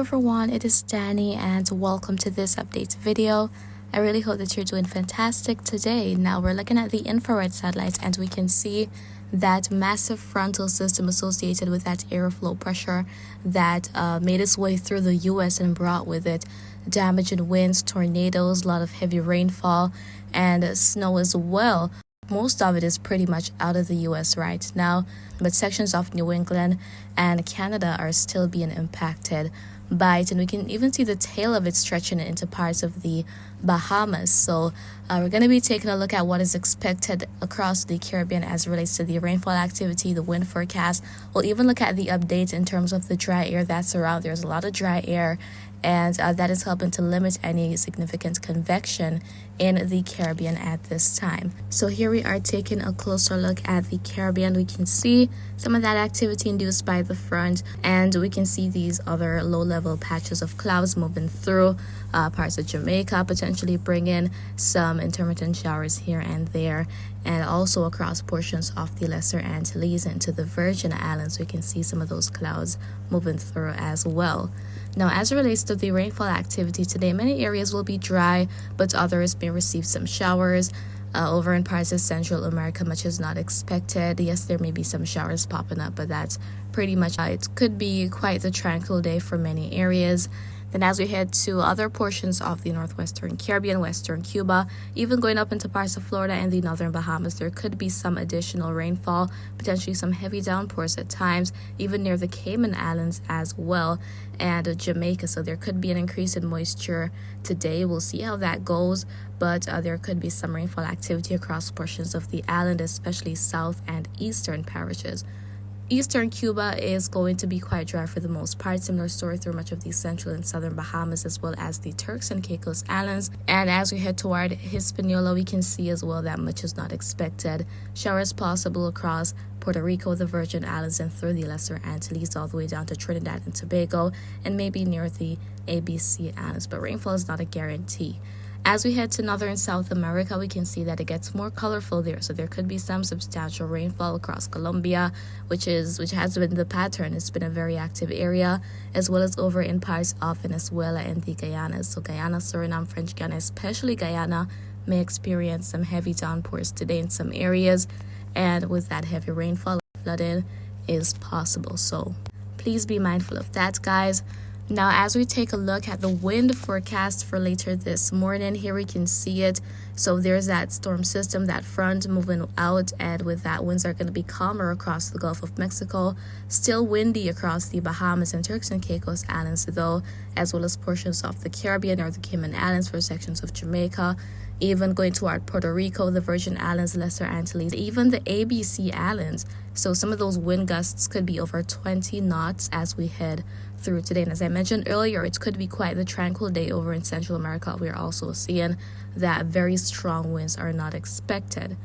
everyone, it is Dani and welcome to this update video. I really hope that you're doing fantastic today. Now we're looking at the infrared satellites and we can see that massive frontal system associated with that airflow pressure that made its way through the US and brought with it damaging winds, tornadoes, a lot of heavy rainfall and snow as well. Most of it is pretty much out of the US right now, but sections of New England and Canada are still being impacted by it, and we can even see the tail of it stretching into parts of the Bahamas. So we're going to be taking a look at what is expected across the Caribbean as it relates to the rainfall activity, the wind forecast. We'll even look at the updates in terms of the dry air that's around. There's a lot of dry air, and that is helping to limit any significant convection in the Caribbean at this time. So here we are taking a closer look at the Caribbean. We can see some of that activity induced by the front, and we can see these other low-level patches of clouds moving through parts of Jamaica, potentially bringing some intermittent showers here and there, and also across portions of the Lesser Antilles into the Virgin Islands. We can see some of those clouds moving through as well. Now, as it relates to the rainfall activity today, many areas will be dry, but others may receive some showers. Over in parts of Central America, much is not expected. Yes, there may be some showers popping up, but that's pretty much it. Could be quite the tranquil day for many areas. Then as we head to other portions of the northwestern Caribbean, western Cuba, even going up into parts of Florida and the northern Bahamas, there could be some additional rainfall, potentially some heavy downpours at times, even near the Cayman Islands as well, and Jamaica. So there could be an increase in moisture today. We'll see how that goes, but there could be some rainfall activity across portions of the island, especially south and eastern parishes. Eastern Cuba is going to be quite dry for the most part. Similar story through much of the central and southern Bahamas, as well as the Turks and Caicos Islands. And as we head toward Hispaniola, we can see as well that much is not expected. Showers possible across Puerto Rico, the Virgin Islands, and through the Lesser Antilles all the way down to Trinidad and Tobago, and maybe near the ABC Islands. But rainfall is not a guarantee. As we head to northern South America, we can see that it gets more colorful there. So there could be some substantial rainfall across Colombia, which has been the pattern. It's been a very active area, as well as over in parts of Venezuela and the Guyanas. So Guyana, Suriname, French Guiana, especially Guyana, may experience some heavy downpours today in some areas. And with that heavy rainfall, flooding is possible. So please be mindful of that, guys. Now, as we take a look at the wind forecast for later this morning, here we can see it. So there's that storm system, that front moving out, and with that, winds are going to be calmer across the Gulf of Mexico. Still windy across the Bahamas and Turks and Caicos Islands, though, as well as portions of the Caribbean or the Cayman Islands for sections of Jamaica. Even going toward Puerto Rico, the Virgin Islands, Lesser Antilles, even the ABC Islands. So some of those wind gusts could be over 20 knots as we head through today. And as I mentioned earlier, it could be quite the tranquil day over in Central America. We're also seeing that very strong winds are not expected.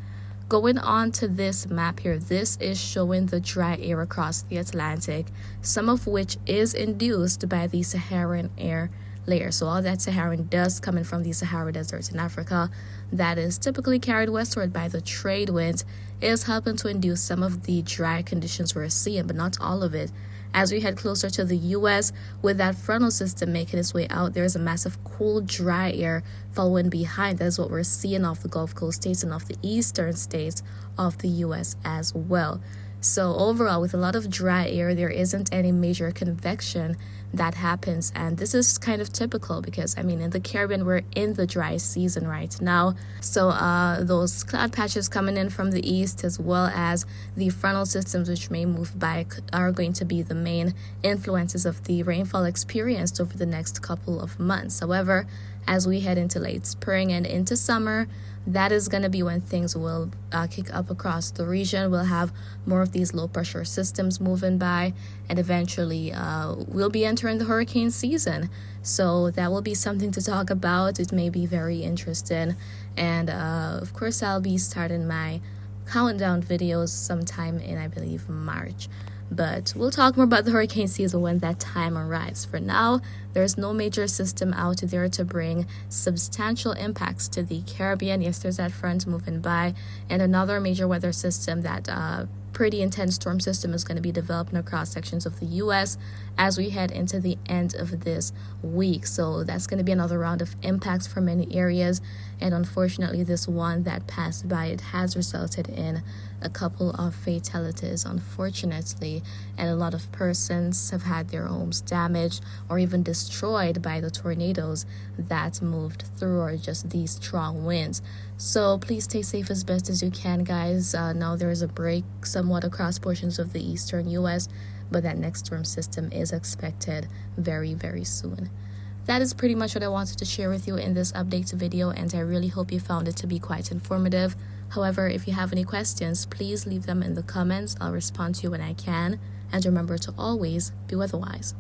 Going on to this map here, this is showing the dry air across the Atlantic, some of which is induced by the Saharan air layer. So all that Saharan dust coming from the Sahara Desert in Africa that is typically carried westward by the trade winds is helping to induce some of the dry conditions we're seeing, but not all of it. As we head closer to the U.S., with that frontal system making its way out, there's a massive cool, dry air following behind. That is what we're seeing off the Gulf Coast states and off the eastern states of the U.S. as well. So overall, with a lot of dry air, there isn't any major convection that happens. And this is kind of typical because, in the Caribbean, we're in the dry season right now. So those cloud patches coming in from the east, as well as the frontal systems which may move by, are going to be the main influences of the rainfall experienced over the next couple of months. However, as we head into late spring and into summer, that is going to be when things will kick up across the region. We'll have more of these low pressure systems moving by, and eventually we'll be entering the hurricane season. So that will be something to talk about. It may be very interesting. And of course, I'll be starting my countdown videos sometime in, I believe, March. But we'll talk more about the hurricane season when that time arrives. For now, there's no major system out there to bring substantial impacts to the Caribbean. Yes, there's that front moving by, and another major weather system that pretty intense storm system is going to be developing across sections of the U.S. as we head into the end of this week. So that's going to be another round of impacts for many areas. And unfortunately, this one that passed by, it has resulted in a couple of fatalities, unfortunately, and a lot of persons have had their homes damaged or even destroyed by the tornadoes that moved through, or just these strong winds. So please stay safe as best as you can, guys. Now there is a break somewhat across portions of the eastern U.S., but that next storm system is expected very, very soon. That is pretty much what I wanted to share with you in this update video, and I really hope you found it to be quite informative. However, if you have any questions, please leave them in the comments. I'll respond to you when I can. And remember to always be weatherwise.